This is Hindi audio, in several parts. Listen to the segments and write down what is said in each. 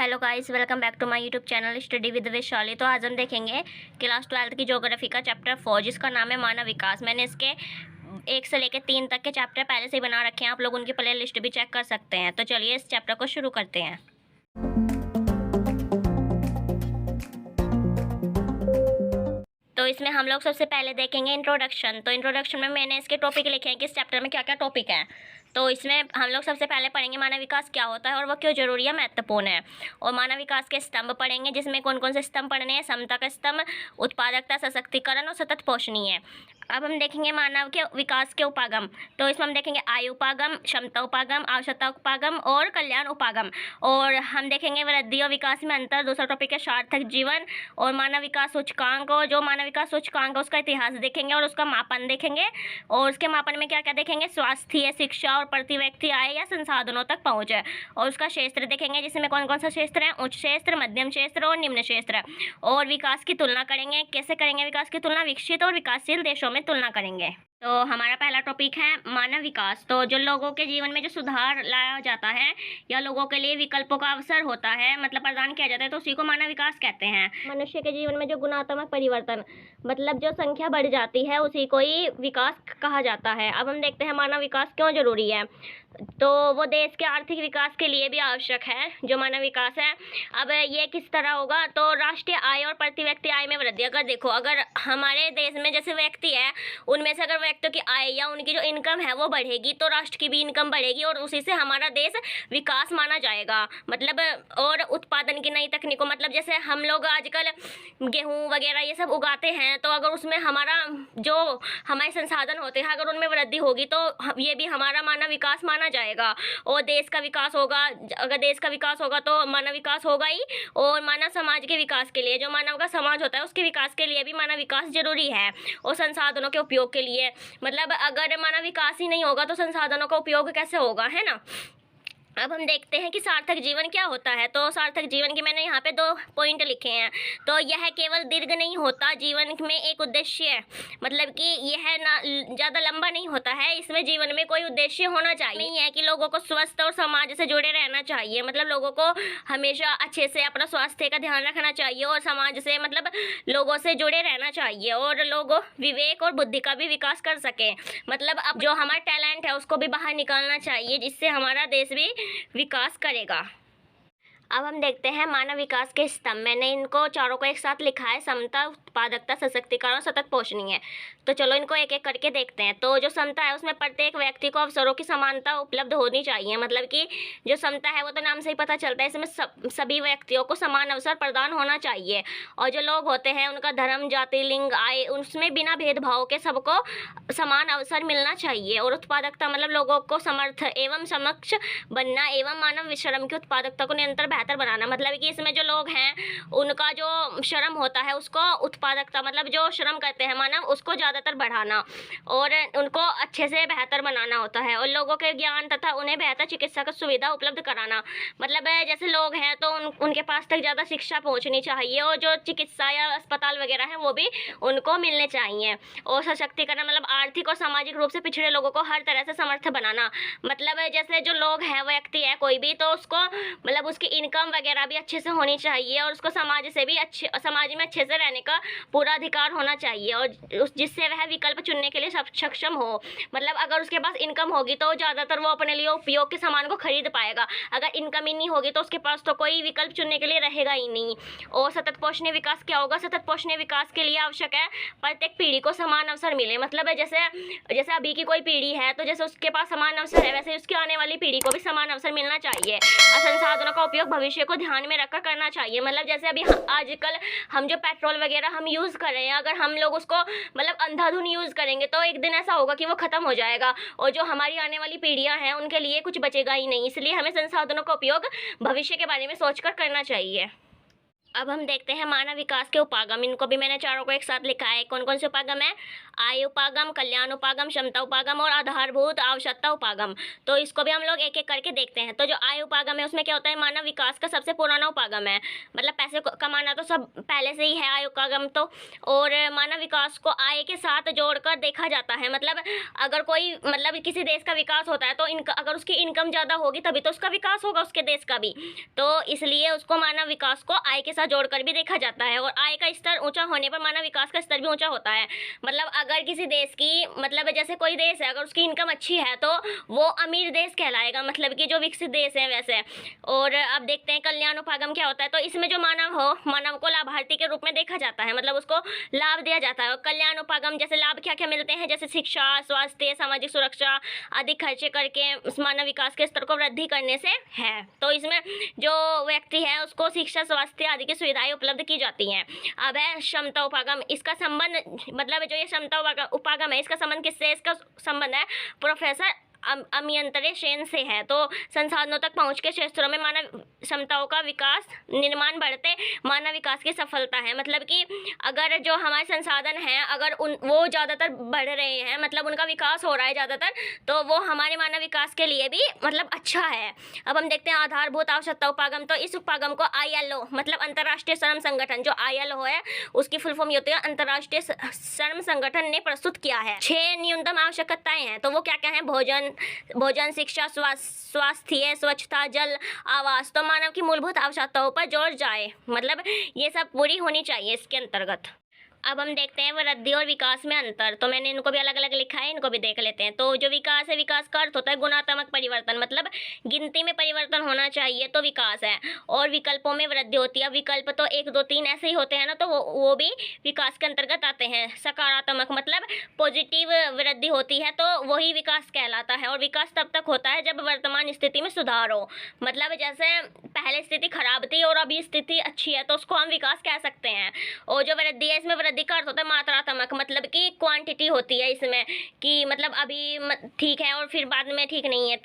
Hello guys, welcome back to my YouTube channel study with Vaishali. तो आज हम देखेंगे क्लास 12th की ज्योग्राफी का चैप्टर 4 जिसका नाम है मानव विकास। मैंने इसके 1 से लेकर 3 तक के चैप्टर पहले से ही बना रखे हैं, आप लोग उनकी प्ले लिस्ट भी चेक कर सकते हैं। तो चलिए इस चैप्टर को शुरू करते हैं। तो इसमें हम लोग सबसे पहले देखेंगे इंट्रोडक्शन। तो इंट्रोडक्शन में मैंने इसके टॉपिक लिखे हैं कि इस चैप्टर में क्या क्या टॉपिक हैं। तो इसमें हम लोग सबसे पहले पढ़ेंगे मानव विकास क्या होता है और वह क्यों जरूरी है, महत्वपूर्ण है। और मानव विकास के स्तंभ पढ़ेंगे, जिसमें कौन कौन से स्तंभ पढ़ने हैं। समता का स्तंभ, उत्पादकता, सशक्तिकरण और सतत पोषणीय। अब हम देखेंगे मानव के विकास के उपागम। तो इसमें हम देखेंगे आयु उपागम, क्षमता उपागम, आवश्यकता उपागम और कल्याण उपागम। और हम देखेंगे वृद्धि और विकास में अंतर। दूसरा टॉपिक है सार्थक जीवन और मानव विकास सूचकांक। और जो मानव विकास सूचकांक है उसका इतिहास देखेंगे और उसका मापन देखेंगे। और उसके मापन में क्या क्या देखेंगे, स्वास्थ्य, शिक्षा और प्रति व्यक्ति आय या संसाधनों तक पहुँच है। और उसका क्षेत्र देखेंगे, जिसमें कौन कौन सा क्षेत्र है, उच्च क्षेत्र, मध्यम क्षेत्र और निम्न क्षेत्र। और विकास की तुलना करेंगे, कैसे करेंगे विकास की तुलना, विकसित और विकासशील देशों में तुलना करेंगे। तो हमारा पहला टॉपिक है मानव विकास। तो जो लोगों के जीवन में जो सुधार लाया जाता है या लोगों के लिए विकल्पों का अवसर होता है, मतलब प्रदान किया जाता है, तो उसी को मानव विकास कहते हैं। मनुष्य के जीवन में जो गुणात्मक परिवर्तन, मतलब जो संख्या बढ़ जाती है, उसी को ही विकास कहा जाता है। अब हम देखते हैं मानव विकास क्यों जरूरी है। तो वो देश के आर्थिक विकास के लिए भी आवश्यक है जो मानव विकास है। अब ये किस तरह होगा, तो राष्ट्रीय आय और प्रति व्यक्ति आय में वृद्धि। अगर देखो, अगर हमारे देश में जैसे व्यक्ति है, उनमें से अगर व्यक्तियों की आय या उनकी जो इनकम है वो बढ़ेगी, तो राष्ट्र की भी इनकम बढ़ेगी और उसी से हमारा देश विकास माना जाएगा। मतलब और उत्पादन की नई तकनीकों, मतलब जैसे हम लोग आजकल गेहूँ वगैरह ये सब उगाते हैं, तो अगर उसमें हमारा जो हमारे संसाधन होते हैं अगर उनमें वृद्धि होगी, तो ये भी हमारा मानव विकास माना जाएगा। और देश का विकास होगा, अगर देश का विकास होगा तो मानव विकास होगा ही। और मानव समाज के विकास के लिए, जो मानव का समाज होता है उसके विकास के लिए भी मानव विकास जरूरी है। और संसाधनों के उपयोग के लिए, मतलब अगर मानव विकास ही नहीं होगा तो संसाधनों का उपयोग कैसे होगा, है ना। अब हम देखते हैं कि सार्थक जीवन क्या होता है। तो सार्थक जीवन की मैंने यहाँ पे 2 पॉइंट लिखे हैं। तो यह केवल दीर्घ नहीं होता, जीवन में एक उद्देश्य है, मतलब कि यह ना ज़्यादा लंबा नहीं होता है, इसमें जीवन में कोई उद्देश्य होना चाहिए। नहीं है कि लोगों को स्वस्थ और समाज से जुड़े रहना चाहिए, मतलब लोगों को हमेशा अच्छे से अपना स्वास्थ्य का ध्यान रखना चाहिए और समाज से, मतलब लोगों से जुड़े रहना चाहिए और लोग विवेक और बुद्धि का भी विकास कर सकें। मतलब अब जो हमारा टैलेंट है उसको भी बाहर निकालना चाहिए, जिससे हमारा देश भी विकास करेगा। अब हम देखते हैं मानव विकास के स्तंभ। मैंने इनको चारों को एक साथ लिखा है, समता, उत्पादकता, सशक्तिकरण और सतत पोषणीय। तो चलो इनको एक एक करके देखते हैं। तो जो समता है उसमें प्रत्येक व्यक्ति को अवसरों की समानता उपलब्ध होनी चाहिए, मतलब कि जो समता है वो तो नाम से ही पता चलता है, इसमें सभी व्यक्तियों को समान अवसर प्रदान होना चाहिए। और जो लोग होते हैं उनका धर्म, जाति, लिंग, आय, उसमें बिना भेदभाव के सबको समान अवसर मिलना चाहिए। और उत्पादकता, मतलब लोगों को समर्थ एवं समक्ष बनना एवं मानव श्रम की उत्पादकता को निरंतर बेहतर बनाना, मतलब कि इसमें जो लोग हैं उनका जो श्रम होता है उसको उत्पादकता, मतलब जो श्रम करते हैं मानव, उसको ज़्यादातर बढ़ाना और उनको अच्छे से बेहतर बनाना होता है। और लोगों के ज्ञान तथा उन्हें बेहतर चिकित्सा की सुविधा उपलब्ध कराना, मतलब जैसे लोग हैं तो उनके पास तक ज़्यादा शिक्षा पहुंचनी चाहिए और जो चिकित्सा या अस्पताल वगैरह है वो भी उनको मिलने चाहिए। और सशक्तिकरण, मतलब आर्थिक और सामाजिक रूप से पिछड़े लोगों को हर तरह से समर्थ बनाना, मतलब जैसे जो लोग हैं व्यक्ति है कोई भी, तो उसको मतलब उसकी इनकम वगैरह भी अच्छे से होनी चाहिए और उसको समाज से भी समाज में अच्छे से रहने का पूरा अधिकार होना चाहिए और जिससे वह विकल्प चुनने के लिए सक्षम हो। मतलब अगर उसके पास इनकम होगी तो ज़्यादातर वो अपने लिए उपयोग के सामान को खरीद पाएगा। अगर इनकम ही नहीं होगी तो उसके पास तो कोई विकल्प चुनने के लिए रहेगा ही नहीं। और सतत पोषणीय विकास क्या होगा, सतत पोषणीय विकास के लिए आवश्यक है प्रत्येक पीढ़ी को समान अवसर मिले, मतलब जैसे अभी की कोई पीढ़ी है तो जैसे उसके पास समान अवसर है, वैसे उसकी आने वाली पीढ़ी को भी समान अवसर मिलना चाहिए। संसाधनों का उपयोग भविष्य को ध्यान में रखकर करना चाहिए, मतलब जैसे अभी आजकल हम जो पेट्रोल वगैरह हम यूज़ कर रहे हैं, अगर हम लोग उसको मतलब अंधाधुन यूज़ करेंगे तो एक दिन ऐसा होगा कि वो ख़त्म हो जाएगा और जो हमारी आने वाली पीढ़ियां हैं उनके लिए कुछ बचेगा ही नहीं। इसलिए हमें संसाधनों का उपयोग भविष्य के बारे में सोचकर करना चाहिए। अब हम देखते हैं मानव विकास के उपागम। इनको भी मैंने चारों को एक साथ लिखा है। कौन कौन से उपागम है? आय उपागम, कल्याण उपागम, क्षमता उपागम और आधारभूत आवश्यकता उपागम। तो इसको भी हम लोग एक एक करके देखते हैं। तो जो आय उपागम है उसमें क्या होता है? मानव विकास का सबसे पुराना उपागम है। मतलब पैसे कमाना तो सब पहले से ही है आय उपागम तो। और मानव विकास को आय के साथ जोड़कर देखा जाता है। मतलब अगर कोई मतलब किसी देश का विकास होता है तो अगर उसकी इनकम ज़्यादा होगी तभी तो उसका विकास होगा, उसके देश का भी। तो इसलिए उसको मानव विकास को आय के साथ जोड़कर भी देखा जाता है। और आय का स्तर ऊंचा होने पर मानव विकास का स्तर भी ऊंचा होता है। मतलब अगर किसी देश की मतलब जैसे कोई देश है, अगर उसकी इनकम अच्छी है तो वो अमीर देश कहलाएगा, मतलब कि जो विकसित देश है वैसे। और अब देखते हैं कल्याण उपागम क्या होता है। तो इसमें जो मानव को लाभार्थी के रूप में देखा जाता है, मतलब उसको लाभ दिया जाता है। और कल्याण उपागम जैसे लाभ क्या क्या मिलते हैं, जैसे शिक्षा, स्वास्थ्य, सामाजिक सुरक्षा आदि खर्चे करके मानव विकास के स्तर को वृद्धि करने से है। तो इसमें जो व्यक्ति है उसको शिक्षा, स्वास्थ्य आदि की सुविधाएं उपलब्ध की जाती हैं। अब है क्षमता उपागम। इसका संबंध मतलब जो ये क्षमता उपागम है इसका संबंध किससे? इसका संबंध है प्रोफेसर अमियंतरे सेन से है। तो संसाधनों तक पहुंच के क्षेत्रों में मानव क्षमताओं का विकास निर्माण बढ़ते मानव विकास की सफलता है। मतलब कि अगर जो हमारे संसाधन हैं अगर वो ज़्यादातर बढ़ रहे हैं, मतलब उनका विकास हो रहा है ज़्यादातर, तो वो हमारे मानव विकास के लिए भी मतलब अच्छा है। अब हम देखते हैं आधारभूत आवश्यकता उपागम। तो इस उपागम को ILO मतलब अंतर्राष्ट्रीय श्रम संगठन, जो ILO है उसकी फुल फॉर्म होती है अंतर्राष्ट्रीय श्रम संगठन ने प्रस्तुत किया है। 6 न्यूनतम आवश्यकताएं हैं। तो वो क्या क्या है? भोजन, शिक्षा, स्वास्थ्य, स्वच्छता, जल, आवास। तो मानव की मूलभूत आवश्यकताओं पर जोर जाए, मतलब ये सब पूरी होनी चाहिए इसके अंतर्गत। अब हम देखते हैं वृद्धि और विकास में अंतर। तो मैंने इनको भी अलग अलग लिखा है, इनको भी देख लेते हैं। तो जो विकास है, विकास का अर्थ होता है गुणात्मक परिवर्तन, मतलब गिनती में परिवर्तन होना चाहिए तो विकास है। और विकल्पों में वृद्धि होती है। विकल्प तो 1 2 3 ऐसे ही होते हैं ना, तो वो भी विकास के अंतर्गत आते हैं। सकारात्मक मतलब पॉजिटिव वृद्धि होती है तो वही विकास कहलाता है। और विकास तब तक होता है जब वर्तमान स्थिति में सुधार हो। मतलब जैसे पहले स्थिति खराब थी और अभी स्थिति अच्छी है तो उसको हम विकास कह सकते हैं। और जो वृद्धि है इसमें वृद्धि का अर्थ होता है मात्रात्मक, मतलब कि क्वांटिटी होती है इसमें, कि मतलब अभी ठीक है और फिर बाद में ठीक नहीं है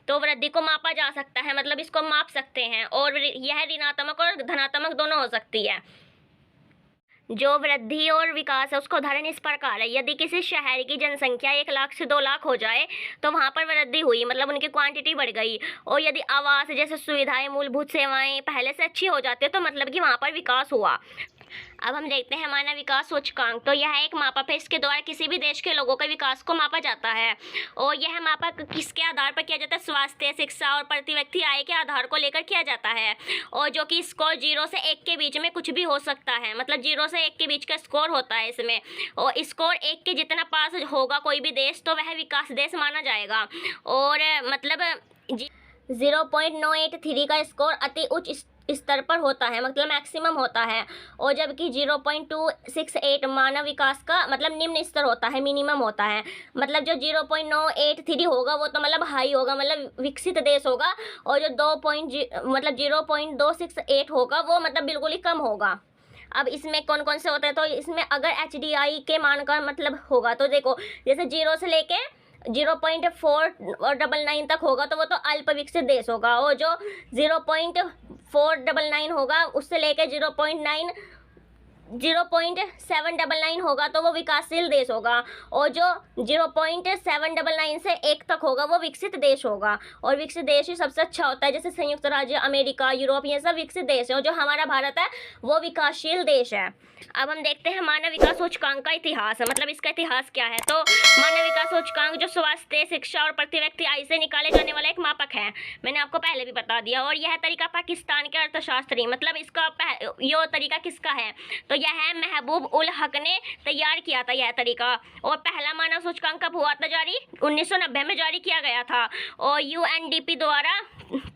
तो वृद्धि को मापा जा सकता है, मतलब इसको माप सकते हैं। और यह ऋणात्मक और धनात्मक दोनों हो सकती है। जो वृद्धि और विकास है उसका उदाहरण इस प्रकार है। यदि किसी शहर की जनसंख्या 1 लाख से 2 लाख हो जाए तो वहाँ पर वृद्धि हुई, मतलब उनकी क्वांटिटी बढ़ गई। और यदि आवास जैसे सुविधाएं, मूलभूत सेवाएं पहले से अच्छी हो जाती है तो मतलब कि वहाँ पर विकास हुआ। अब हम देखते हैं मानव विकास सूचकांक। तो यह एक मापक है, इसके द्वारा किसी भी देश के लोगों के विकास को मापा जाता है। और यह मापक किसके आधार पर किया जाता है? स्वास्थ्य, शिक्षा और प्रति व्यक्ति आय के आधार को लेकर किया जाता है। और जो कि स्कोर 0 से 1 के बीच में कुछ भी हो सकता है, मतलब 0 से 1 के बीच का स्कोर होता है इसमें। और स्कोर 1 के जितना पास होगा कोई भी देश तो वह विकास देश माना जाएगा। और मतलब 0.983 का स्कोर अति उच्च स्तर पर होता है, मतलब मैक्सिमम होता है। और जबकि 0.268 मानव विकास का मतलब निम्न स्तर होता है, मिनिमम होता है। मतलब जो 0.983 होगा वो तो मतलब हाई होगा, मतलब विकसित देश होगा। और जो 0.268 होगा वो मतलब बिल्कुल ही कम होगा। अब इसमें कौन कौन से होते हैं? तो इसमें अगर HDI के मान का मतलब होगा तो देखो, जैसे 0 से लेके 0.499 तक होगा तो वो तो अल्प विकसित देश होगा। और जो 0.499 होगा उससे लेके 0.799 होगा तो वो विकासशील देश होगा। और जो 0.799 से 1 तक होगा वो विकसित देश होगा। और विकसित देश ही सबसे अच्छा होता है, जैसे संयुक्त राज्य अमेरिका, यूरोप, ये सब विकसित देश है। और जो हमारा भारत है वो विकासशील देश है। अब हम देखते हैं मानव विकास सूचकांक का इतिहास, मतलब इसका इतिहास क्या है। तो मानव विकास सूचकांक जो स्वास्थ्य, शिक्षा और प्रति व्यक्ति आय से निकाले जाने वाला एक मापक है, मैंने आपको पहले भी बता दिया। और यह तरीका पाकिस्तान के अर्थशास्त्री, मतलब इसका ये तरीका किसका है? तो यह महबूब उल हक ने तैयार किया था यह तरीका। और पहला मानव सूचकांक कब हुआ था जारी? 1990 में जारी किया गया था। और UNDP द्वारा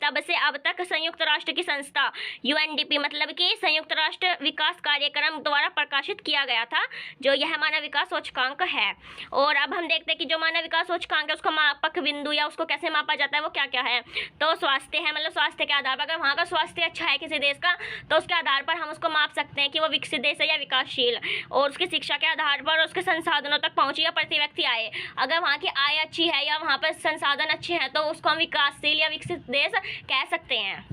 तब से अब तक संयुक्त राष्ट्र की संस्था UNDP मतलब कि संयुक्त राष्ट्र विकास कार्यक्रम द्वारा प्रकाशित किया गया था जो यह मानव विकास सूचकांक है। और अब हम देखते हैं कि जो मानव विकास सूचकांक है उसका मापक बिंदु या उसको कैसे मापा जाता है, वो क्या क्या है। तो स्वास्थ्य है, मतलब स्वास्थ्य के आधार पर अगर वहाँ का स्वास्थ्य अच्छा है किसी देश का तो उसके आधार पर हम उसको माप सकते हैं कि वो विकसित देश है या विकासशील। और उसकी शिक्षा के आधार पर उसके संसाधनों तक पहुँची या प्रति व्यक्ति आए, अगर वहाँ की आय अच्छी है या वहाँ पर संसाधन अच्छे हैं तो उसको हम विकासशील या विकसित देश कह सकते हैं।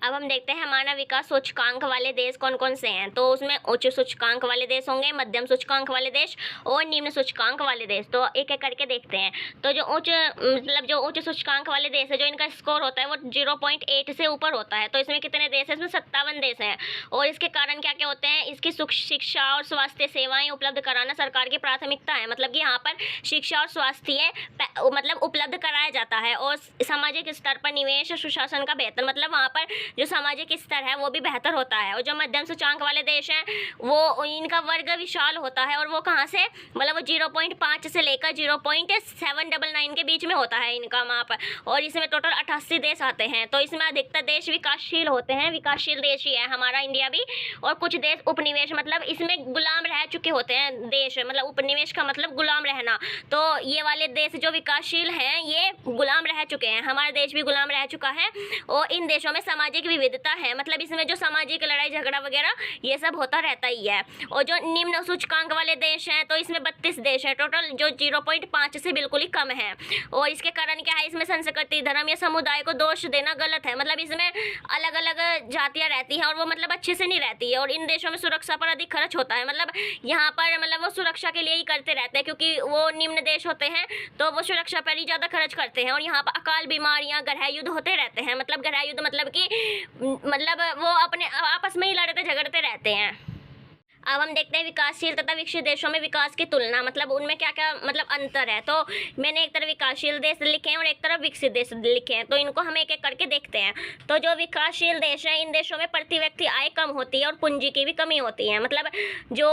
अब हम देखते हैं मानव विकास सूचकांक वाले देश कौन कौन से हैं। तो उसमें उच्च सूचकांक वाले देश होंगे, मध्यम सूचकांक वाले देश और निम्न सूचकांक वाले देश। तो एक एक करके देखते हैं। तो जो उच्च सूचकांक वाले देश है, जो इनका स्कोर होता है वो 0.8 से ऊपर होता है। तो इसमें कितने देश है? इसमें 57 देश हैं। और इसके कारण क्या क्या होते हैं? इसकी शिक्षा और स्वास्थ्य सेवाएं उपलब्ध कराना सरकार की प्राथमिकता है। मतलब कि यहाँ पर शिक्षा और स्वास्थ्य मतलब उपलब्ध कराया जाता है। और सामाजिक स्तर पर निवेश और सुशासन का बेहतर, मतलब वहाँ पर जो सामाजिक स्तर है वो भी बेहतर होता है। और जो मध्यम सूचकांक वाले देश हैं वो इनका वर्ग विशाल होता है। और वो कहाँ से, मतलब वो 0.5 से लेकर 0.799 के बीच में होता है इनका वहाँ पर। और इसमें टोटल 88 देश आते हैं। तो इसमें अधिकतर देश विकासशील होते हैं, विकासशील देश ही है हमारा इंडिया भी। और कुछ देश उपनिवेश, मतलब इसमें गुलाम रह चुके होते हैं देश, मतलब उपनिवेश का मतलब गुलाम रहना। तो ये वाले देश जो विकासशील हैं ये गुलाम रह चुके हैं। हमारा देश भी गुलाम रह चुका है। और इन देशों में सामाजिक विविधता है, मतलब इसमें जो सामाजिक लड़ाई झगड़ा वगैरह ये सब होता रहता ही है। और जो निम्न सूचकांक वाले देश हैं तो इसमें 32 देश हैं टोटल, जो 0.5 से बिल्कुल ही कम है। और इसके कारण क्या है? इसमें संस्कृति, धर्म या समुदाय को दोष देना गलत है। मतलब इसमें अलग अलग जातियां रहती हैं और वो मतलब अच्छे से नहीं रहती है। और इन देशों में सुरक्षा पर अधिक खर्च होता है। मतलब यहाँ पर मतलब वो सुरक्षा के लिए ही करते रहते हैं, क्योंकि वो निम्न देश होते हैं तो वो सुरक्षा पर ही ज़्यादा खर्च करते हैं। और यहाँ पर अकाल बीमारियाँ, गृह युद्ध होते रहते हैं। मतलब गृह युद्ध मतलब कि वो अपने आपस में ही लड़ते झगड़ते रहते हैं। अब हम देखते हैं विकासशील तथा विकसित देशों में विकास की तुलना, मतलब उनमें क्या क्या मतलब अंतर है। तो मैंने एक तरफ विकासशील देश लिखे हैं और एक तरफ विकसित देश लिखे हैं। तो इनको हम एक एक करके देखते हैं। तो जो विकासशील देश हैं इन देशों में प्रति व्यक्ति आय कम होती है और पूंजी की भी कमी होती है। मतलब जो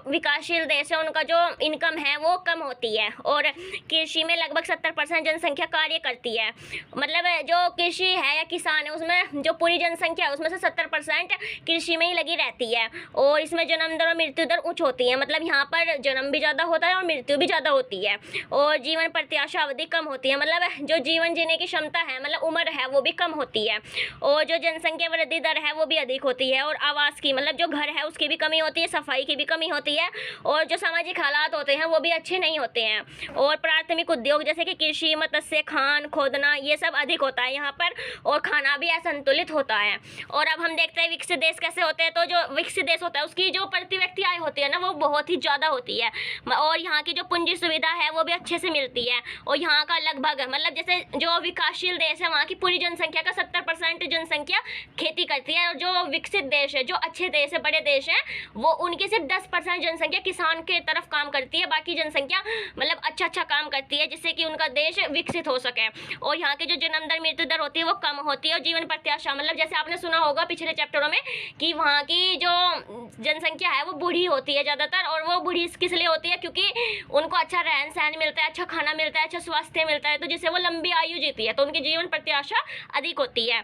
विकासशील देश है उनका जो इनकम है वो कम होती है। और कृषि में लगभग 70% जनसंख्या कार्य करती है। मतलब जो कृषि है या किसान है उसमें जो पूरी जनसंख्या है उसमें से 70% कृषि में ही लगी रहती है। और इसमें जन्म दर और मृत्यु दर उच्च होती है। मतलब यहाँ पर जन्म भी ज़्यादा होता है और मृत्यु भी ज़्यादा होती है। और जीवन प्रत्याशा अवधि कम होती है, मतलब जो जीवन जीने की क्षमता है, मतलब उम्र है वो भी कम होती है। और जो जनसंख्या वृद्धि दर है वो भी अधिक होती है। और आवास की, मतलब जो घर है उसकी भी कमी होती है, सफाई की भी कमी होती है। और जो सामाजिक हालात होते हैं वो भी अच्छे नहीं होते हैं। और प्राथमिक उद्योग जैसे कि कृषि, मत्स्य, खान खोदना ये सब अधिक होता है यहाँ पर। और खाना भी असंतुलित होता है। और अब हम देखते हैं विकसित देश कैसे होते हैं। तो जो विकसित देश होता है उसकी जो प्रति व्यक्ति आय होती है ना वो बहुत ही ज़्यादा होती है। और यहाँ की जो पूंजी सुविधा है वो भी अच्छे से मिलती है। और यहाँ का लगभग, मतलब जैसे जो विकासशील देश है वहाँ की पूरी जनसंख्या का 70% जनसंख्या खेती करती है। और जो विकसित देश है, जो अच्छे देश है, बड़े देश हैं, वो उनकी सिर्फ 10% जनसंख्या किसान के तरफ काम करती है। बाकी जनसंख्या मतलब अच्छा काम करती है जिससे कि उनका देश विकसित हो सके। और यहाँ की जो जन्म दर मृत्यु दर होती है वो कम होती है। और जीवन प्रत्याशा, मतलब जैसे आपने सुना होगा पिछले चैप्टरों में कि वहाँ की जो जनसंख्या है वो बूढ़ी होती है ज़्यादातर। और वो बूढ़ी किस लिए होती है? क्योंकि उनको अच्छा रहन सहन मिलता है, अच्छा खाना मिलता है, अच्छा स्वास्थ्य मिलता है, तो जिससे वो लंबी आयु जीती है। तो उनकी जीवन प्रत्याशा अधिक होती है।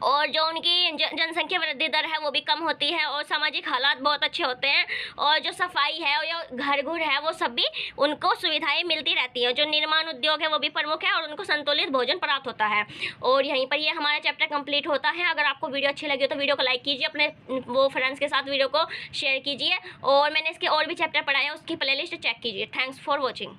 और जो उनकी जनसंख्या वृद्धि दर है वो भी कम होती है। और सामाजिक हालात बहुत अच्छे होते हैं। और जो सफाई है और जो घर है वो सब भी उनको सुविधाएं मिलती रहती हैं। जो निर्माण उद्योग है वो भी प्रमुख है और उनको संतुलित भोजन प्राप्त होता है। और यहीं पर ये हमारा चैप्टर कंप्लीट होता है। अगर आपको वीडियो अच्छी लगी तो वीडियो को लाइक कीजिए, अपने वो फ्रेंड्स के साथ वीडियो को शेयर कीजिए। और मैंने इसके और भी चैप्टर पढ़ाए हैं उसकी प्लेलिस्ट चेक कीजिए। Thanks for watching.